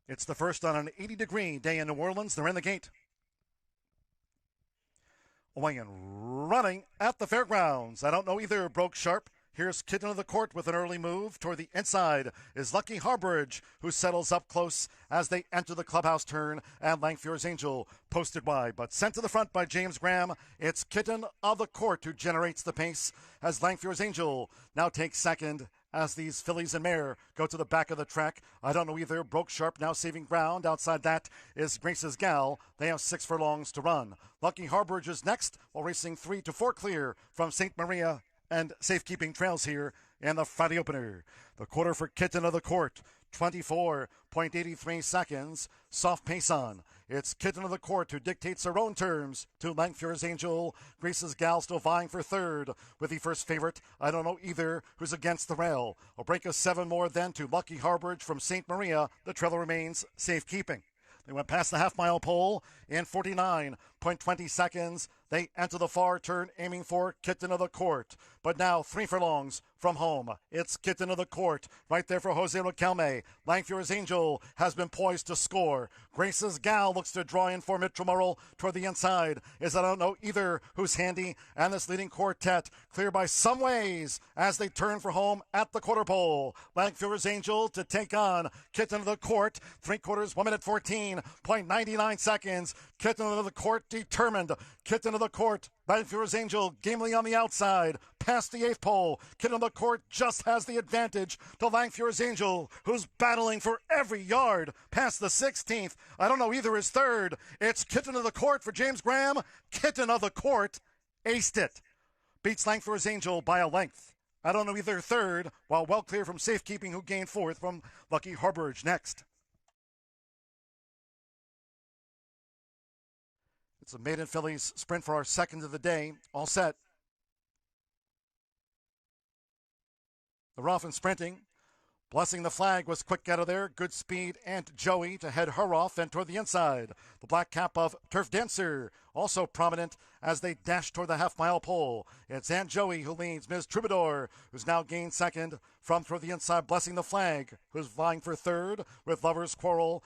It's the first on an 80-degree day in New Orleans. They're in the gate. Away and running at the fairgrounds. I don't know either. Broke sharp. Here's Kitten of the Court with an early move. Toward the inside is Lucky Harbridge, who settles up close as they enter the clubhouse turn. And Langfjord's Angel posted wide, but sent to the front by James Graham. It's Kitten of the Court who generates the pace as Langfjord's Angel now takes second as these fillies and mare go to the back of the track. I don't know either. Broke sharp, now saving ground. Outside that is Grace's Gal. They have 6 furlongs to run. Lucky Harbridge is next, while racing 3 to 4 clear from St. Maria and Safekeeping Trails here in the Friday opener. The quarter for Kitten of the Court, 24.83 seconds. Soft pace on. It's Kitten of the Court who dictates her own terms to Langfjord's Angel. Grace's Gal still vying for third with the first favorite. I don't know either who's against the rail. A break of 7 more then to Lucky Harbridge from St. Maria. The trailer remains safekeeping. They went past the half-mile pole in 49.20 seconds. They enter the far turn, aiming for Kitten of the Court. But now 3 furlongs from home. It's Kitten of the Court right there for Jose Riquelme. Langfjord's Angel has been poised to score. Grace's Gal looks to draw in for Mitchell Murrell toward the inside. I don't know either who's handy. And this leading quartet clear by some ways as they turn for home at the quarter pole. Langfjord's Angel to take on Kitten of the Court. 3/4, 1 minute 14.99 seconds. Kitten of the Court determined. Kitten of the Court. Langfjord's Angel gamely on the outside, past the 8th pole. Kitten of the Court just has the advantage to Langfjord's Angel, who's battling for every yard past the 16th. I don't know either is third. It's Kitten of the Court for James Graham. Kitten of the Court aced it. Beats Langfjord's Angel by a length. I don't know either third, while well clear from Safekeeping, who gained 4th from Lucky Harbridge next. It's a maiden fillies sprint for our second of the day. All set. They're off and sprinting. Blessing the Flag was quick out of there. Good speed and Joey to head her off and toward the inside. The black cap of Turf Dancer also prominent as they dash toward the half-mile pole. It's Aunt Joey who leads. Ms. Troubadour, who's now gained second from toward the inside. Blessing the Flag, who's vying for third with Lover's Quarrel.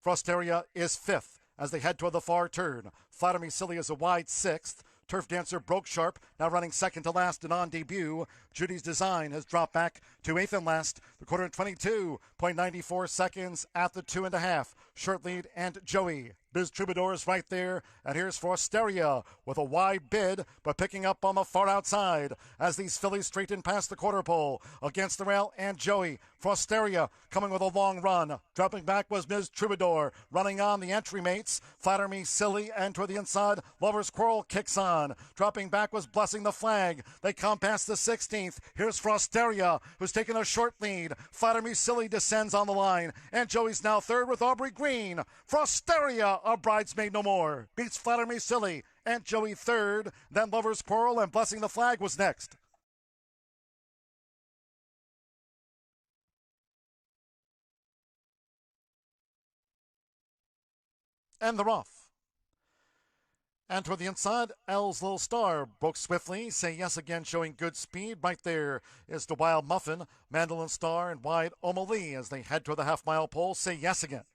Frosteria is 5th as they head toward the far turn. Flatter Me Silly is a wide 6th. Turf Dancer broke sharp, now running second to last and on debut. Judy's Design has dropped back to 8th and last. The quarter in 22.94 seconds at the 2.5. Short lead and Joey. Biz Troubadour is right there, and here's Frosteria with a wide bid, but picking up on the far outside as these fillies straighten past the quarter pole. Against the rail and Joey. Frosteria coming with a long run. Dropping back was Ms. Troubadour. Running on the entry mates. Flatter Me Silly, and toward the inside, Lover's Quarrel kicks on. Dropping back was Blessing the Flag. They come past the 16th. Here's Frosteria, who's taken a short lead. Flatter Me Silly descends on the line, and Joey's now third with Aubrey Green. Frosteria, a bridesmaid no more, beats Flatter Me Silly. And Joey third, then Lover's Quarrel and Blessing the Flag was next. And they're off. And toward the inside, L's Little Star broke swiftly. Say Yes Again showing good speed. Right there is the Wild Muffin, Mandolin Star, and Wide Omalee as they head toward the half-mile pole. Say Yes Again.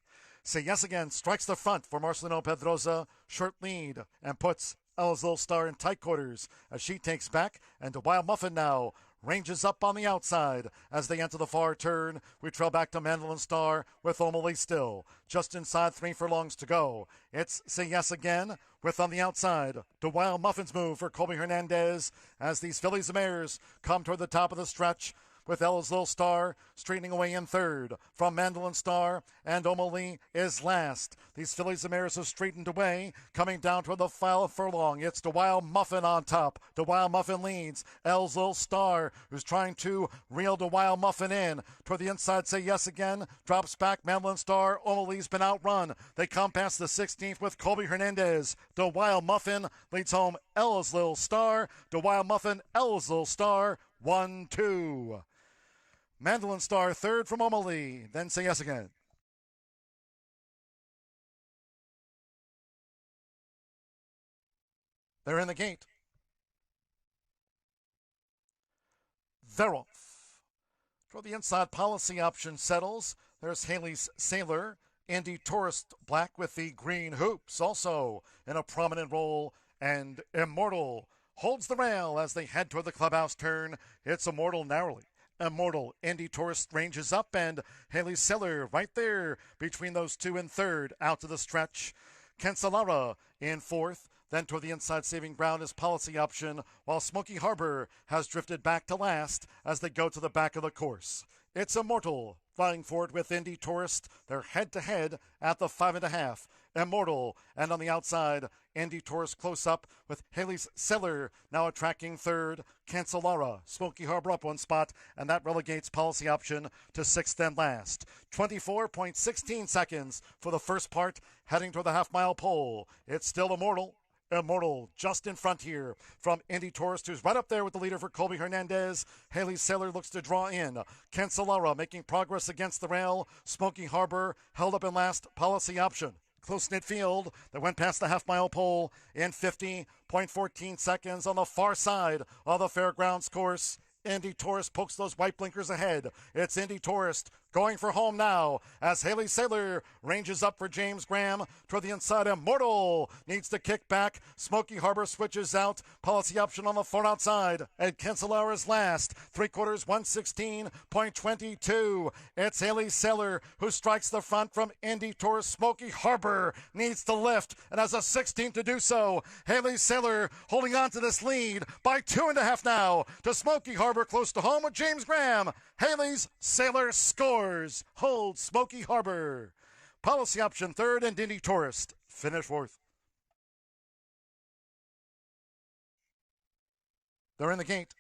Say Yes Again strikes the front for Marcelino Pedrosa. Short lead and puts L's Little Star in tight quarters as she takes back. And the Wild Muffin now ranges up on the outside as they enter the far turn. We trail back to Mandolin Star with Omalee still. Just inside 3 furlongs to go. It's Say Yes Again with on the outside. The Wild Muffin's move for Colby Hernandez as these fillies and mares come toward the top of the stretch with Ella's Little Star straightening away in third from Mandolin Star, and Omalee is last. These fillies and mares have straightened away, coming down toward the final furlong. It's the Wild Muffin on top. The Wild Muffin leads. Ella's Little Star, who's trying to reel the Wild Muffin in. Toward the inside, Say Yes Again, drops back. Mandolin Star, Omalee's been outrun. They come past the 16th with Colby Hernandez. The Wild Muffin leads home Ella's Little Star. The Wild Muffin, Ella's Little Star, 1-2. Mandolin Star third from Omalee. Then Say Yes Again. They're in the gate. They're off. Toward the inside, Policy Option settles. There's Haley's Sailor. Indy Tourist black with the green hoops, also in a prominent role, and Immortal holds the rail as they head toward the clubhouse turn. It's Immortal narrowly. Immortal, Indy Tourist ranges up, and Haley Seller right there between those two in third, out to the stretch. Cancellara in fourth. Then toward the inside saving ground is Policy Option, while Smoky Harbor has drifted back to last as they go to the back of the course. It's Immortal flying forward with Indy Tourist. They're head-to-head at the 5.5. Immortal, and on the outside, Indy Tourist close up with Haley's Seller now tracking third. Cancellara, Smoky Harbor up one spot, and that relegates Policy Option to sixth and last. 24.16 seconds for the first part, heading toward the half-mile pole. It's still Immortal. Immortal just in front here from Indy Tourist, who's right up there with the leader for Colby Hernandez. Haley Sailor looks to draw in. Cancellara making progress against the rail. Smoky Harbor held up in last. Policy Option. Close-knit field that went past the half-mile pole in 50.14 seconds on the far side of the Fairgrounds course. Indy Tourist pokes those white blinkers ahead. It's Indy Tourist going for home now as Haley Sailor ranges up for James Graham toward the inside. Immortal needs to kick back. Smoky Harbor switches out. Policy Option on the far outside, and Cancelara's last. 3/4 116.22. It's Haley Sailor who strikes the front from Indy Tourist. Smoky Harbor needs to lift and has a 16 to do so. Haley Sailor holding on to this lead by 2.5 now to Smoky Harbor close to home with James Graham. Haley's Sailor scores. Hold Smoky Harbor. Policy Option third, and Indy Tourist finish fourth. They're in the gate.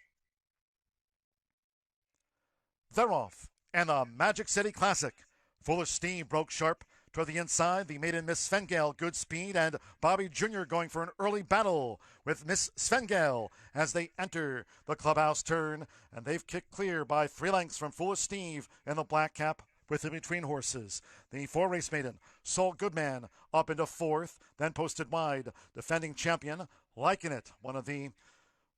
They're off. And the Magic City Classic. Foolish Steve broke sharp toward the inside. The maiden Miss Svengale, good speed, and Bobby Jr. going for an early battle with Miss Svengale as they enter the clubhouse turn. And they've kicked clear by 3 lengths from Foolish Steve in the black cap with in between horses. The 4 race maiden, Soul Goodman, up into fourth, then posted wide. Defending champion, Liking It, one of the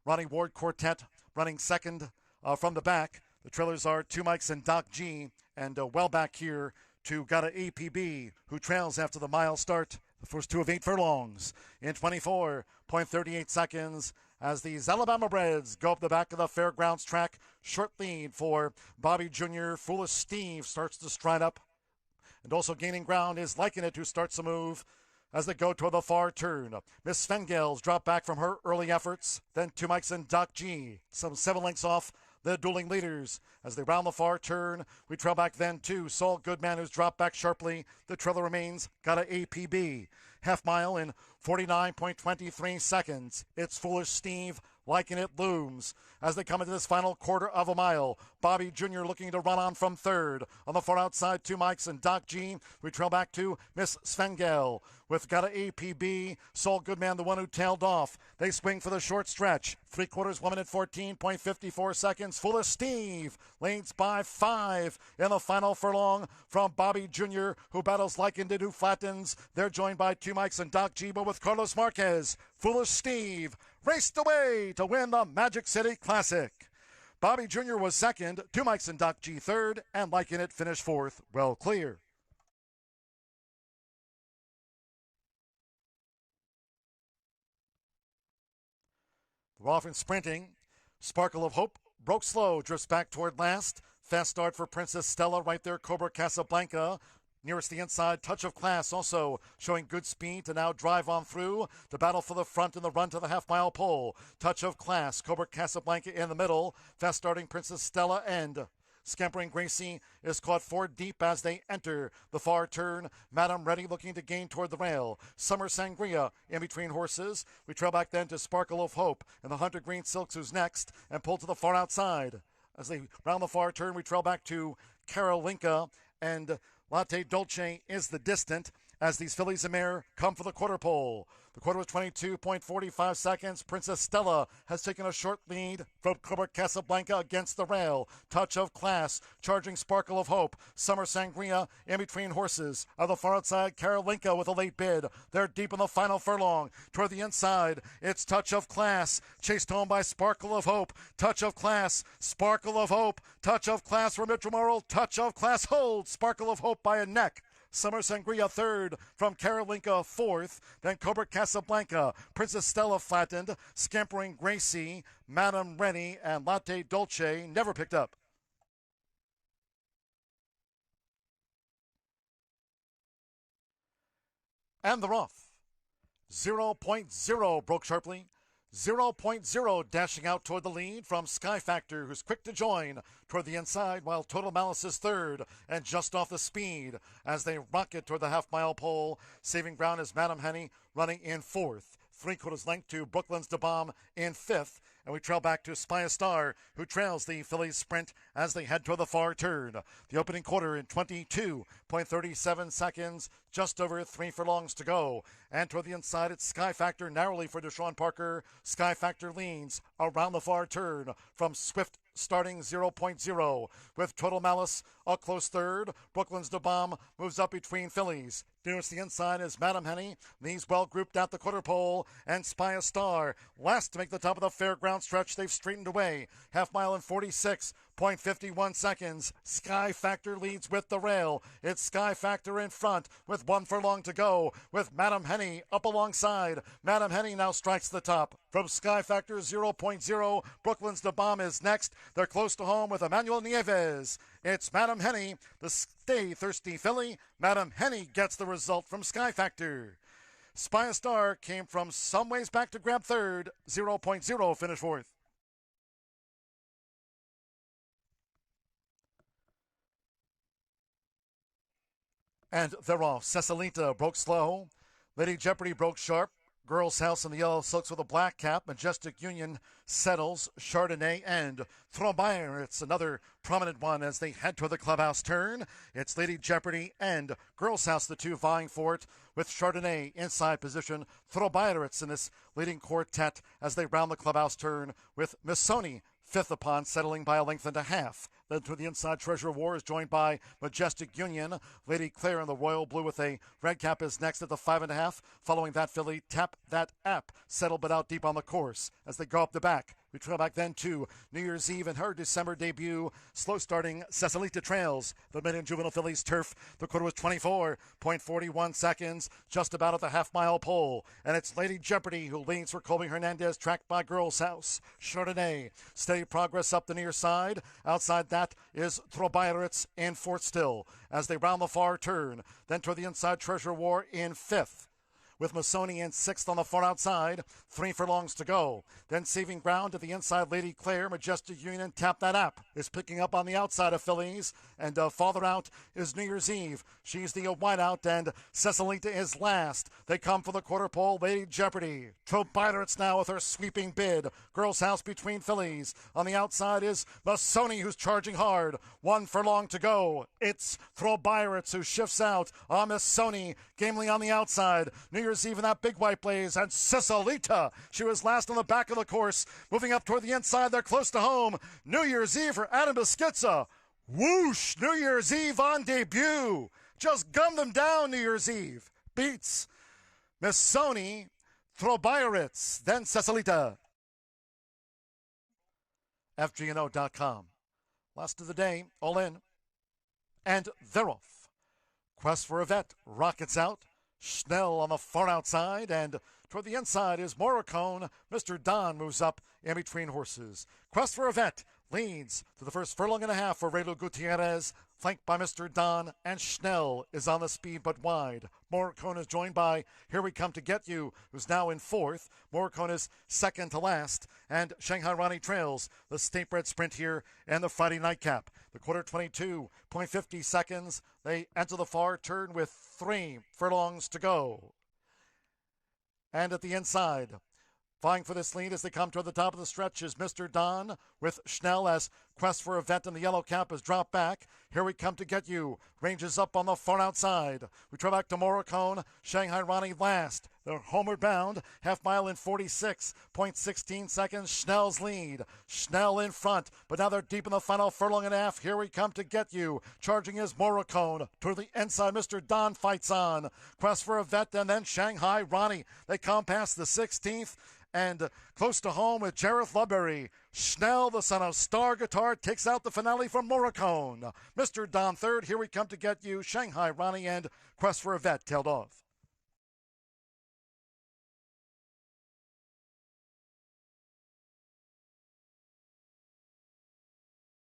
Ronnie Ward quartet, running second from the back. The trailers are Two Mikes and Doc G, and well back here to Gotta APB, who trails after the mile start, the first 2 of 8 furlongs, in 24.38 seconds as these Alabama breds go up the back of the Fairgrounds track. Short lead for Bobby Jr. Foolish Steve starts to stride up, and also gaining ground is Liking It, who starts to move as they go toward the far turn. Miss Svengale's dropped back from her early efforts. Then Two Mikes and Doc G, some 7 lengths off the dueling leaders as they round the far turn. We trail back then to Saul Goodman, who's dropped back sharply. The trailer remains Gotta APB. Half mile in 49.23 seconds. It's Foolish Steve. Liking It looms as they come into this final quarter of a mile. Bobby Jr. looking to run on from third. On the far outside, Two Mikes and Doc G. We trail back to Miss Svengale with Gotta APB. Saul Goodman, the one who tailed off. They swing for the short stretch. 3/4 1 minute 14.54 seconds. Foolish Steve leads by 5 in the final furlong from Bobby Jr., who battles Liking It, who flattens. They're joined by Two Mikes and Doc G, but with Carlos Marquez. Foolish Steve raced away to win the Magic City Classic. Bobby Jr. was second, Two Mikes and Doc G third, and Liking It finished fourth. Well clear. We're off in sprinting. Sparkle of Hope broke slow, drifts back toward last. Fast start for Princess Stella right there, Cobra Casablanca. Nearest the inside, Touch of Class also showing good speed to now drive on through to battle for the front in the run to the half-mile pole. Touch of Class, Cobra Casablanca in the middle. Fast starting Princess Stella and Scampering Gracie is caught 4 deep as they enter the far turn. Madam Ready looking to gain toward the rail. Summer Sangria in between horses. We trail back then to Sparkle of Hope and the Hunter Green Silks, who's next, and pull to the far outside. As they round the far turn, we trail back to Carolinka, and Latte Dolce is the distant as these fillies and mare come for the quarter pole. The quarter was 22.45 seconds. Princess Stella has taken a short lead from Cobra Casablanca against the rail. Touch of Class, charging Sparkle of Hope. Summer Sangria in between horses. On the far outside, Carolinka with a late bid. They're deep in the final furlong. Toward the inside, it's Touch of Class, chased home by Sparkle of Hope. Touch of Class, Sparkle of Hope. Touch of Class for Mitchell Morrill. Touch of Class holds Sparkle of Hope by a neck Summer Sangria third, from Karolinka fourth, then Cobra Casablanca, Princess Stella flattened, Scampering Gracie, Madame Rennie, and Latte Dolce never picked up. And they're off. 0.0 broke sharply. 0.0 dashing out toward the lead from Sky Factor, who's quick to join toward the inside, while Total Malice is third and just off the speed as they rocket toward the half-mile pole. Saving ground is Madame Henny running in fourth. 3/4 length to Brooklyn's De Bomb in fifth. And we trail back to Spy a Star, who trails the Phillies sprint as they head toward the far turn. The opening quarter in 22.37 seconds, just over 3 furlongs to go. And toward the inside, it's Sky Factor narrowly for Deshaun Parker. Sky Factor leans around the far turn from Swift starting 0.0 with Total Malice a close third. Brooklyn's De Bomb moves up between fillies. Nearest the inside is Madame Henny. These well grouped at the quarter pole, and Spy a Star last to make the top of the fairground stretch. They've straightened away. Half mile in 46.51 seconds. Sky Factor leads with the rail. It's Sky Factor in front with 1 furlong to go, with Madame Henny up alongside. Madame Henny now strikes the top. From Sky Factor 0.0, Brooklyn's De Bomb is next. They're close to home with Emmanuel Nieves. It's Madame Henny, the stay thirsty filly. Madame Henny gets the result from Sky Factor. Spy a Star came from some ways back to grab third. 0.0 finished fourth. And they're off. Cecilita broke slow. Lady Jeopardy broke sharp. Girl's House in the yellow silks with a black cap. Majestic Union settles. Chardonnay and Thrombire. It's another prominent one as they head toward the clubhouse turn. It's Lady Jeopardy and Girl's House, the two vying for it, with Chardonnay inside position. Thrombire in this leading quartet as they round the clubhouse turn, with Missoni fifth upon, settling by a length and a half. Then to the inside, Treasure of War is joined by Majestic Union. Lady Claire in the royal blue with a red cap is next at the 5.5. Following that filly, Tap That App, settled but out deep on the course as they go up the back. We trail back then to New Year's Eve and her December debut. Slow starting Cecilita trails the mid and juvenile fillies turf. The quarter was 24.41 seconds, just about at the half-mile pole. And it's Lady Jeopardy who leads for Colby Hernandez, tracked by Girl's House. Chardonnay, steady progress up the near side. Outside that is Thrombire in fourth still as they round the far turn. Then toward the inside, Treasure War in fifth, with Missoni in sixth on the far outside. 3 furlongs to go. Then saving ground to the inside, Lady Claire. Majestic Union, Tap That App is picking up on the outside of fillies. And farther out is New Year's Eve. She's the whiteout, and Cecilita is last. They come for the quarter pole. Lady Jeopardy. Thrombire now with her sweeping bid. Girl's House between fillies. On the outside is Missoni, who's charging hard. 1 furlong to go. It's Thrombire who shifts out. Missoni gamely on the outside. New Year's Eve in that big white blaze, and Cecilita, she was last on the back of the course. Moving up toward the inside, they're close to home. New Year's Eve for Adam Beschizza. Whoosh! New Year's Eve on debut. Just gummed them down. New Year's Eve beats Missoni, Thrombire, then Cecilita. FGNO.com. Last of the day, all in. And they're off. Quest for a Vet rockets out. Schnell on the far outside, and toward the inside is Morricone. Mr. Don moves up in between horses. Quest for a Vet leads to the first furlong and a half for Reylo Gutierrez, flanked by Mr. Don, and Schnell is on the speed but wide. Morricone is joined by Here We Come to Get You, who's now in fourth. Morricone is second to last, and Shanghai Ronnie trails the state-bred sprint here and the Friday nightcap. The quarter 22.50 seconds. They enter the far turn with 3 furlongs to go. And at the inside, vying for this lead as they come toward the top of the stretch, is Mr. Don, with Schnell as Quest for a Vet in the yellow cap has dropped back. Here We Come to Get You ranges up on the far outside. We trail back to Morricone. Shanghai Ronnie last. They're homeward bound. Half mile in 46.16 seconds. Schnell's lead. Schnell in front, but now they're deep in the final furlong and a half. Here We Come to Get You. Charging is Morricone. Toward the inside, Mr. Don fights on. Quest for a Vet and then Shanghai Ronnie. They come past the 16th and close to home with Jareth Ludbury. Schnell, the son of Star Guitar, takes out the finale from Morricone. Mr. Don third, Here We Come to Get You, Shanghai Ronnie, and Quest for a Vet tailed off.